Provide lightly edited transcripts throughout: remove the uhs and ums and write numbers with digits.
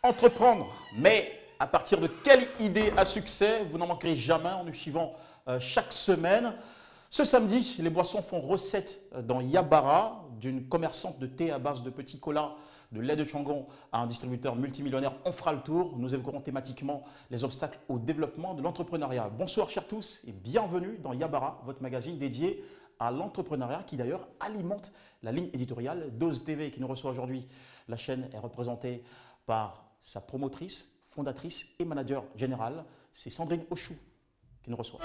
Entreprendre, mais à partir de quelle idée à succès? Vous n'en manquerez jamais en nous suivant chaque semaine. Ce samedi, les boissons font recette dans Yabara, d'une commerçante de thé à base de petits colas, de lait de Tchongon à un distributeur multimillionnaire. On fera le tour. Nous évoquerons thématiquement les obstacles au développement de l'entrepreneuriat. Bonsoir chers tous et bienvenue dans Yabara, votre magazine dédié à l'entrepreneuriat qui d'ailleurs alimente la ligne éditoriale d'Ose TV qui nous reçoit aujourd'hui. La chaîne est représentée par sa promotrice, fondatrice et manager générale, c'est Sandrine Ochou qui nous reçoit.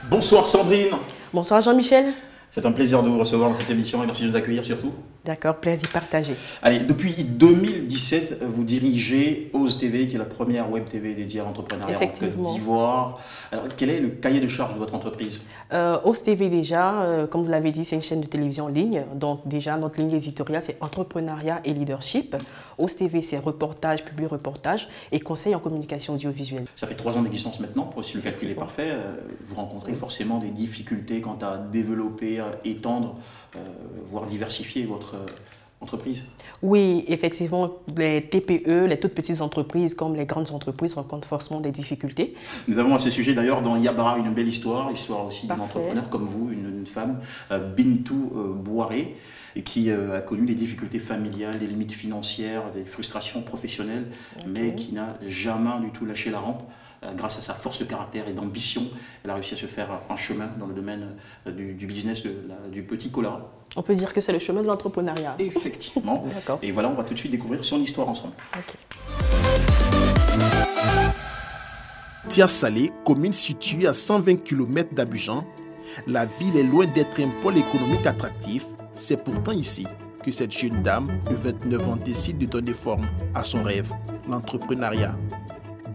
Bonsoir Sandrine. Bonsoir Jean-Michel. C'est un plaisir de vous recevoir dans cette émission et merci de nous accueillir surtout. D'accord, plaisir partagé. Allez, depuis 2017, vous dirigez Ose TV, qui est la première web TV dédiée à l'entrepreneuriat en Côte d'Ivoire. Alors, quel est le cahier de charge de votre entreprise? Ose TV déjà, comme vous l'avez dit, c'est une chaîne de télévision en ligne. Donc déjà, notre ligne éditoriale, c'est entrepreneuriat et leadership. Ose TV, c'est reportage, publi-reportage et conseil en communication audiovisuelle. Ça fait 3 ans d'existence maintenant, si le calcul est parfait. Vous rencontrez forcément des difficultés quant à développer, étendre, voire diversifier votre entreprise? Oui, effectivement, les TPE, les toutes petites entreprises comme les grandes entreprises rencontrent forcément des difficultés. Nous avons à ce sujet d'ailleurs dans Yabara une belle histoire aussi d'un entrepreneur comme vous, une femme, Bintou Boiré, qui a connu les difficultés familiales, des limites financières, des frustrations professionnelles, mais qui n'a jamais du tout lâché la rampe. Grâce à sa force de caractère et d'ambition, elle a réussi à se faire un chemin dans le domaine du business, du petit cola. On peut dire que c'est le chemin de l'entrepreneuriat. Effectivement. Et voilà, on va tout de suite découvrir son histoire ensemble. Tia Salé, commune située à 120 km d'Abidjan, la ville est loin d'être un pôle économique attractif. C'est pourtant ici que cette jeune dame de 29 ans décide de donner forme à son rêve, l'entrepreneuriat.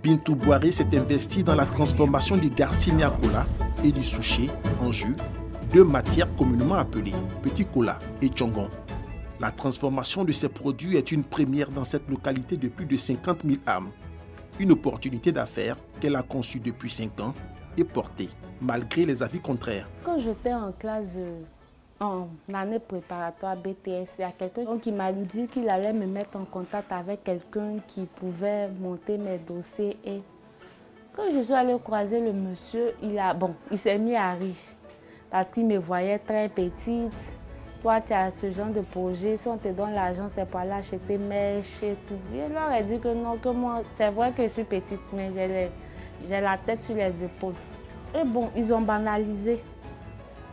Bintou Boiré s'est investie dans la transformation du Garcinia Cola et du Souché en jus, deux matières communément appelées Petit Cola et Tchongon. La transformation de ces produits est une première dans cette localité de plus de 50 000 âmes. Une opportunité d'affaires qu'elle a conçue depuis 5 ans et portée, malgré les avis contraires. Quand j'étais en classe en année préparatoire BTS, il y a quelqu'un qui m'a dit qu'il allait me mettre en contact avec quelqu'un qui pouvait monter mes dossiers. Et quand je suis allée croiser le monsieur, il s'est mis à rire parce qu'il me voyait très petite. Toi, tu as ce genre de projet, si on te donne l'argent, c'est pour aller acheter mèches et tout. Je leur ai dit que non, que moi, c'est vrai que je suis petite, mais j'ai la tête sur les épaules. Et bon, ils ont banalisé.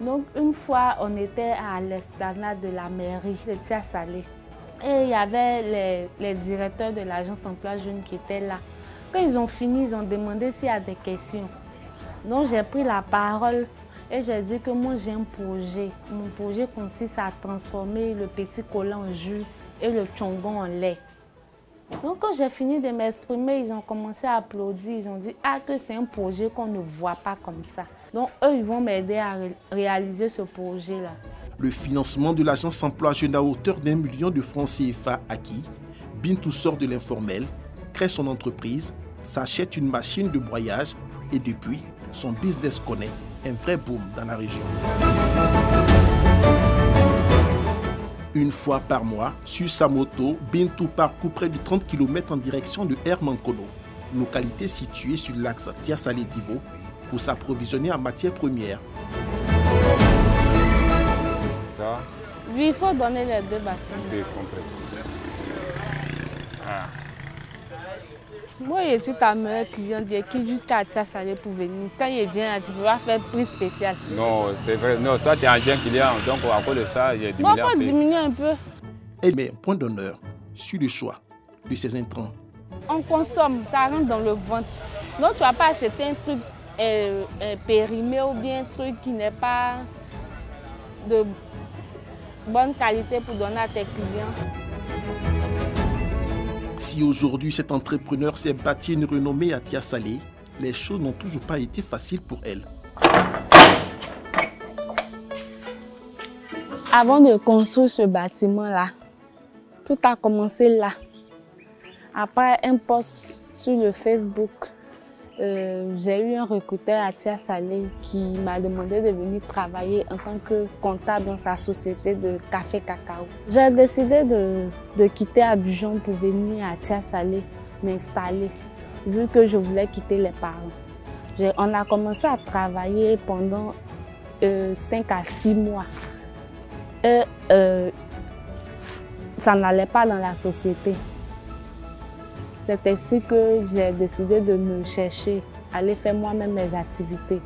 Donc, une fois, on était à l'esplanade de la mairie de Tia Salé. Et il y avait les directeurs de l'agence emploi jeune qui étaient là. Quand ils ont fini, ils ont demandé s'il y a des questions. Donc, j'ai pris la parole et j'ai dit que moi, j'ai un projet. Mon projet consiste à transformer le petit cola en jus et le tchongon en lait. Donc, quand j'ai fini de m'exprimer, ils ont commencé à applaudir. Ils ont dit que c'est un projet qu'on ne voit pas comme ça. Donc, eux, ils vont m'aider à réaliser ce projet-là. Le financement de l'agence emploi jeune à hauteur d'1 million de francs CFA acquis, Bintou sort de l'informel, crée son entreprise, s'achète une machine de broyage et depuis, son business connaît un vrai boom dans la région. Une fois par mois, sur sa moto, Bintou parcourt près de 30 km en direction de Hermankono, localité située sur l'axe Tia Salé-Divo, pour s'approvisionner en matières premières. Ça. Oui, il faut donner les 2 bassins. Moi, je suis ta meilleure cliente qui jusqu'à Tia Salé pour venir. Quand il vient, tu peux pas faire prix spécial. Non, c'est vrai. Non, toi, tu es un jeune client, donc à cause de ça, j'ai diminué un peu. On peut diminuer un peu. Elle met un point d'honneur sur le choix de ses intrants. On consomme, ça rentre dans le ventre. Donc, tu ne vas pas acheter un truc périmé ou bien un truc qui n'est pas de bonne qualité pour donner à tes clients. Si aujourd'hui cet entrepreneur s'est bâti une renommée à Tia Salé, les choses n'ont toujours pas été faciles pour elle. Avant de construire ce bâtiment-là, tout a commencé là. Après un post sur le Facebook, j'ai eu un recruteur à Tia Salé qui m'a demandé de venir travailler en tant que comptable dans sa société de café cacao. J'ai décidé de quitter Abidjan pour venir à Tia Salé m'installer, vu que je voulais quitter les parents. On a commencé à travailler pendant 5 à 6 mois. Et ça n'allait pas dans la société. C'est ainsi que j'ai décidé de me chercher, aller faire moi-même mes activités.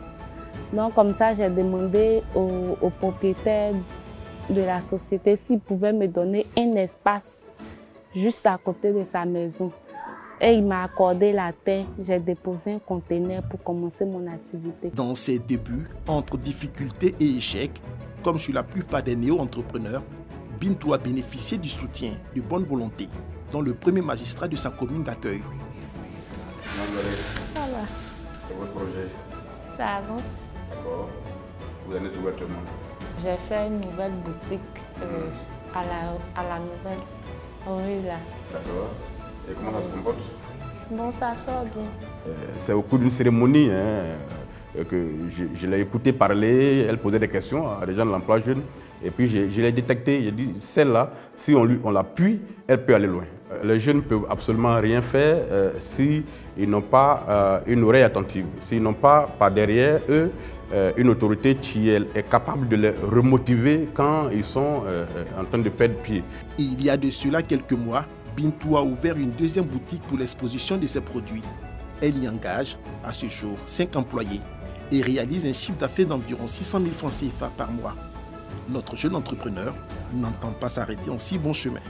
Donc comme ça, j'ai demandé au propriétaire de la société s'il pouvait me donner un espace juste à côté de sa maison. Et il m'a accordé la terre. J'ai déposé un conteneur pour commencer mon activité. Dans ses débuts, entre difficultés et échecs, comme chez la plupart des néo-entrepreneurs, Bintou a bénéficié du soutien, de bonne volonté, dont le premier magistrat de sa commune d'accueil. Ça va. C'est votre projet? Ça avance. D'accord. Vous allez trouver tout le monde. J'ai fait une nouvelle boutique à la nouvelle rue là. D'accord. Et comment ça se comporte? Bon, ça sort bien. C'est au cours d'une cérémonie que je l'ai écouté parler, elle posait des questions à des gens de l'emploi jeune. Et puis je l'ai détecté, j'ai dit, celle-là, si on l'appuie, elle peut aller loin. Les jeunes ne peuvent absolument rien faire s'ils n'ont pas une oreille attentive, s'ils n'ont pas par derrière eux une autorité qui est capable de les remotiver quand ils sont en train de perdre pied. Il y a de cela quelques mois, Bintou a ouvert une deuxième boutique pour l'exposition de ses produits. Elle y engage, à ce jour, 5 employés et réalise un chiffre d'affaires d'environ 600 000 francs CFA par mois. Notre jeune entrepreneur n'entend pas s'arrêter en si bon chemin.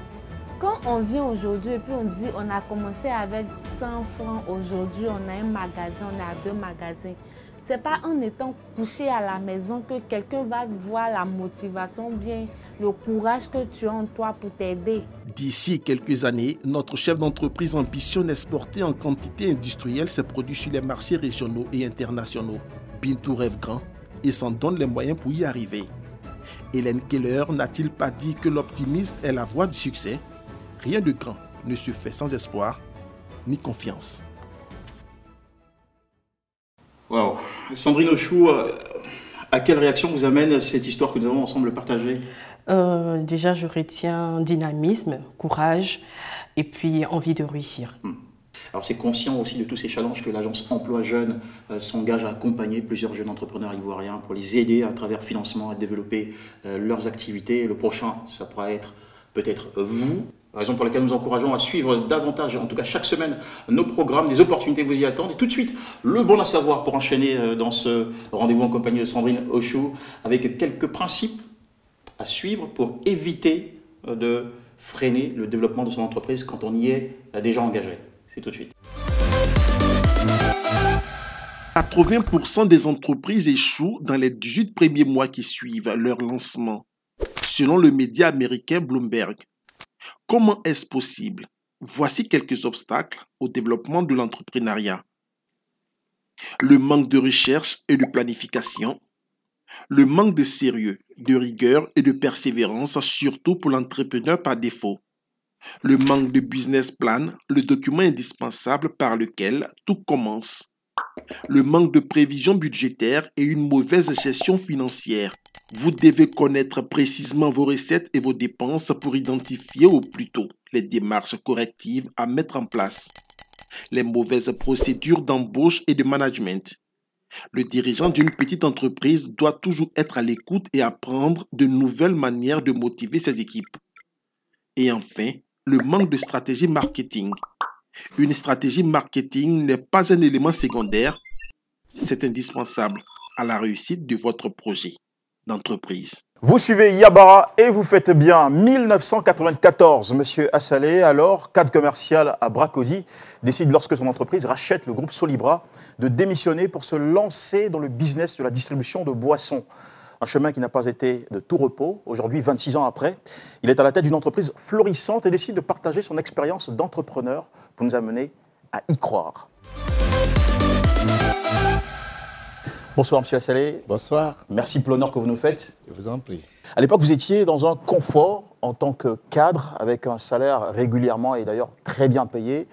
Quand on vient aujourd'hui et puis on dit on a commencé avec 100 francs, aujourd'hui on a un magasin, on a 2 magasins. Ce n'est pas en étant couché à la maison que quelqu'un va voir la motivation, bien le courage que tu as en toi pour t'aider. D'ici quelques années, notre chef d'entreprise ambitionne exporter en quantité industrielle ses produits sur les marchés régionaux et internationaux. Bintou rêve grand et s'en donne les moyens pour y arriver. Hélène Keller n'a-t-il pas dit que l'optimisme est la voie du succès? Rien de grand ne se fait sans espoir ni confiance. Wow. Sandrine Ochou, à quelle réaction vous amène cette histoire que nous avons ensemble partagée? Déjà, je retiens dynamisme, courage et puis envie de réussir. Alors c'est conscient aussi de tous ces challenges que l'agence Emploi Jeunes s'engage à accompagner plusieurs jeunes entrepreneurs ivoiriens pour les aider à travers financement à développer leurs activités. Le prochain, ça pourra être peut-être vous. Raison pour laquelle nous encourageons à suivre davantage, en tout cas chaque semaine, nos programmes, des opportunités vous y attendent. Et tout de suite, le bon à savoir pour enchaîner dans ce rendez-vous en compagnie de Sandrine Ochou avec quelques principes à suivre pour éviter de freiner le développement de son entreprise quand on y est déjà engagé. C'est tout de suite. 80% des entreprises échouent dans les 18 premiers mois qui suivent leur lancement, selon le média américain Bloomberg. Comment est-ce possible? Voici quelques obstacles au développement de l'entrepreneuriat. Le manque de recherche et de planification. Le manque de sérieux, de rigueur et de persévérance, surtout pour l'entrepreneur par défaut. Le manque de business plan, le document indispensable par lequel tout commence. Le manque de prévision budgétaire et une mauvaise gestion financière. Vous devez connaître précisément vos recettes et vos dépenses pour identifier au plus tôt les démarches correctives à mettre en place. Les mauvaises procédures d'embauche et de management. Le dirigeant d'une petite entreprise doit toujours être à l'écoute et apprendre de nouvelles manières de motiver ses équipes. Et enfin, le manque de stratégie marketing. Une stratégie marketing n'est pas un élément secondaire, c'est indispensable à la réussite de votre projet d'entreprise. Vous suivez Yabara et vous faites bien. 1994, Monsieur Assalé, alors cadre commercial à Bracody, décide lorsque son entreprise rachète le groupe Solibra de démissionner pour se lancer dans le business de la distribution de boissons. Un chemin qui n'a pas été de tout repos. Aujourd'hui, 26 ans après, il est à la tête d'une entreprise florissante et décide de partager son expérience d'entrepreneur pour nous amener à y croire. Bonsoir, Monsieur Assalé. Bonsoir. Merci pour l'honneur que vous nous faites. Je vous en prie. À l'époque, vous étiez dans un confort en tant que cadre, avec un salaire régulièrement et d'ailleurs très bien payé.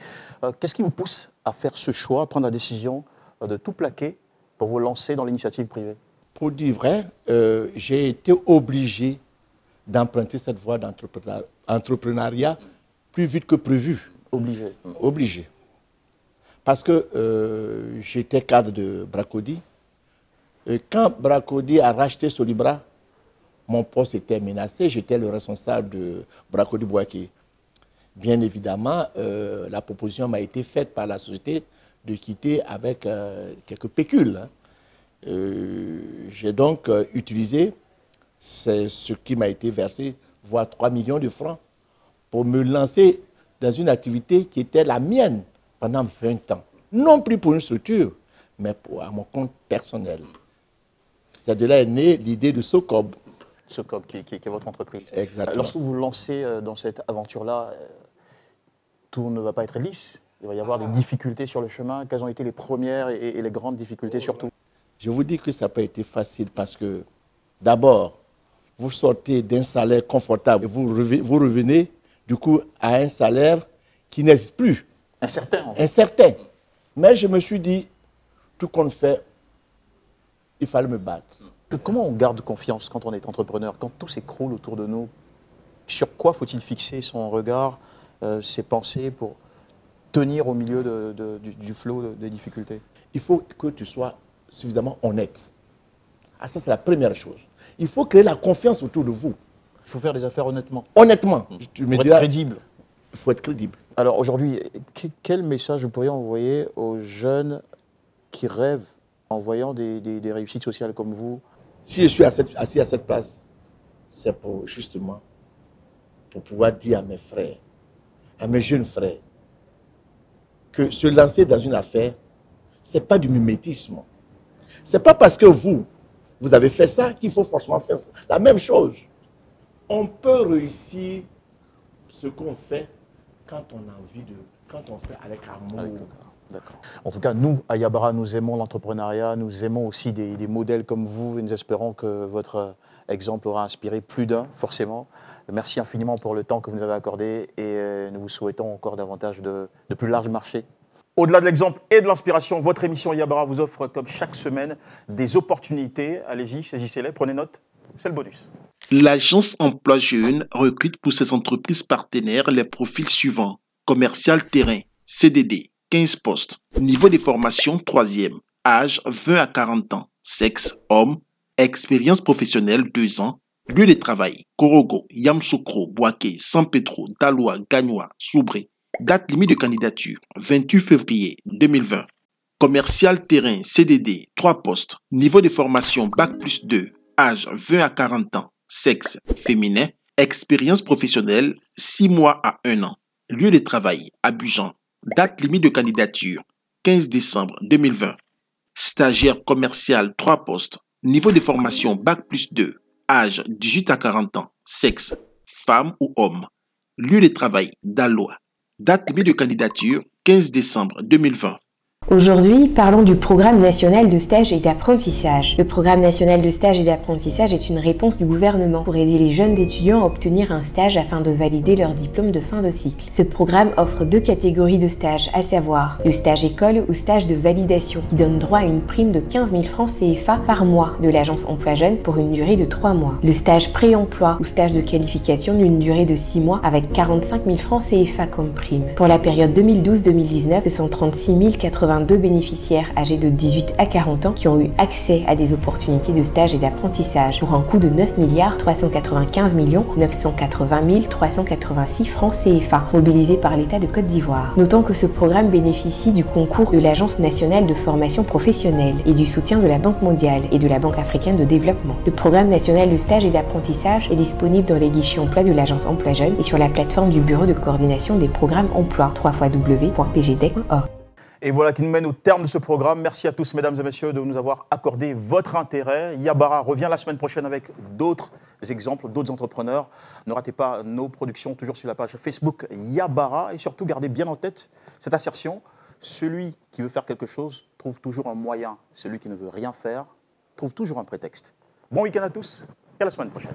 Qu'est-ce qui vous pousse à faire ce choix, à prendre la décision de tout plaquer pour vous lancer dans l'initiative privée? Pour dire vrai, j'ai été obligé d'emprunter cette voie d'entrepreneuriat plus vite que prévu. Obligé. Obligé. Parce que j'étais cadre de Bracody. Et quand Bracody a racheté Solibra, mon poste était menacé. J'étais le responsable de Bracody Bouaké. Bien évidemment, la proposition m'a été faite par la société de quitter avec quelques pécules. J'ai donc utilisé ce qui m'a été versé, voire 3 millions de francs, pour me lancer dans une activité qui était la mienne pendant 20 ans. Non plus pour une structure, mais à mon compte personnel. C'est de là est née l'idée de Socob. Socob, qui est votre entreprise. Exactement. Lorsque vous vous lancez dans cette aventure-là, tout ne va pas être lisse. Il va y avoir des difficultés sur le chemin. Quelles ont été les premières et les grandes difficultés surtout? Je vous dis que ça n'a pas été facile parce que, d'abord, vous sortez d'un salaire confortable et vous revenez, du coup, à un salaire qui n'existe plus. Incertain. En fait. Incertain. Mais je me suis dit, tout compte fait, il fallait me battre. Comment on garde confiance quand on est entrepreneur, quand tout s'écroule autour de nous? Sur quoi faut-il fixer son regard, ses pensées pour tenir au milieu du flot des difficultés? Il faut que tu sois suffisamment honnête. Ah, ça, c'est la première chose. Il faut créer la confiance autour de vous. Il faut faire des affaires honnêtement. Honnêtement. Tu me diras, être crédible. Il faut être crédible. Alors aujourd'hui, quel message vous pourriez envoyer aux jeunes qui rêvent en voyant des réussites sociales comme vous? Si je suis assis à cette place, c'est justement pour pouvoir dire à mes frères, à mes jeunes frères, que se lancer dans une affaire, ce n'est pas du mimétisme. Ce n'est pas parce que vous avez fait ça qu'il faut forcément faire la même chose. On peut réussir ce qu'on fait quand on a envie quand on fait avec amour. D'accord. En tout cas, nous, à Yabara, nous aimons l'entrepreneuriat, nous aimons aussi des modèles comme vous et nous espérons que votre exemple aura inspiré plus d'un, forcément. Merci infiniment pour le temps que vous nous avez accordé et nous vous souhaitons encore davantage de plus larges marchés. Au-delà de l'exemple et de l'inspiration, votre émission Yabara vous offre, comme chaque semaine, des opportunités. Allez-y, saisissez-les, prenez note, c'est le bonus. L'agence Emploi Jeunes recrute pour ses entreprises partenaires les profils suivants. Commercial terrain, CDD, 15 postes. Niveau de formation 3e. Âge 20 à 40 ans. Sexe homme. Expérience professionnelle 2 ans. Lieu de travail Korogo, Yamsoukro, Bouaké, San Pedro, Daloa, Gagnoa, Soubré. Date limite de candidature 28 février 2020. Commercial terrain CDD 3 postes. Niveau de formation Bac+2. Âge 20 à 40 ans. Sexe féminin. Expérience professionnelle 6 mois à 1 an. Lieu de travail Abidjan. Date limite de candidature 15 décembre 2020. Stagiaire commercial 3 postes. Niveau de formation Bac+2. Âge 18 à 40 ans. Sexe femme ou homme. Lieu de travail Daloa. Date limite de candidature 15 décembre 2020. Aujourd'hui, parlons du programme national de stage et d'apprentissage. Le programme national de stage et d'apprentissage est une réponse du gouvernement pour aider les jeunes étudiants à obtenir un stage afin de valider leur diplôme de fin de cycle. Ce programme offre 2 catégories de stages, à savoir le stage école ou stage de validation, qui donne droit à une prime de 15 000 francs CFA par mois de l'agence Emploi Jeunes pour une durée de 3 mois. Le stage pré-emploi ou stage de qualification d'une durée de 6 mois avec 45 000 francs CFA comme prime. Pour la période 2012-2019, ce sont 36 082 bénéficiaires âgés de 18 à 40 ans qui ont eu accès à des opportunités de stage et d'apprentissage pour un coût de 9 395 980 386 francs CFA mobilisés par l'État de Côte d'Ivoire. Notons que ce programme bénéficie du concours de l'Agence nationale de formation professionnelle et du soutien de la Banque mondiale et de la Banque africaine de développement. Le programme national de stage et d'apprentissage est disponible dans les guichets emploi de l'Agence Emploi Jeunes et sur la plateforme du Bureau de coordination des programmes emploi www.pgdec.org. Et voilà qui nous mène au terme de ce programme. Merci à tous, mesdames et messieurs, de nous avoir accordé votre intérêt. Yabara revient la semaine prochaine avec d'autres exemples, d'autres entrepreneurs. Ne ratez pas nos productions, toujours sur la page Facebook Yabara. Et surtout, gardez bien en tête cette assertion. Celui qui veut faire quelque chose trouve toujours un moyen. Celui qui ne veut rien faire trouve toujours un prétexte. Bon week-end à tous et à la semaine prochaine.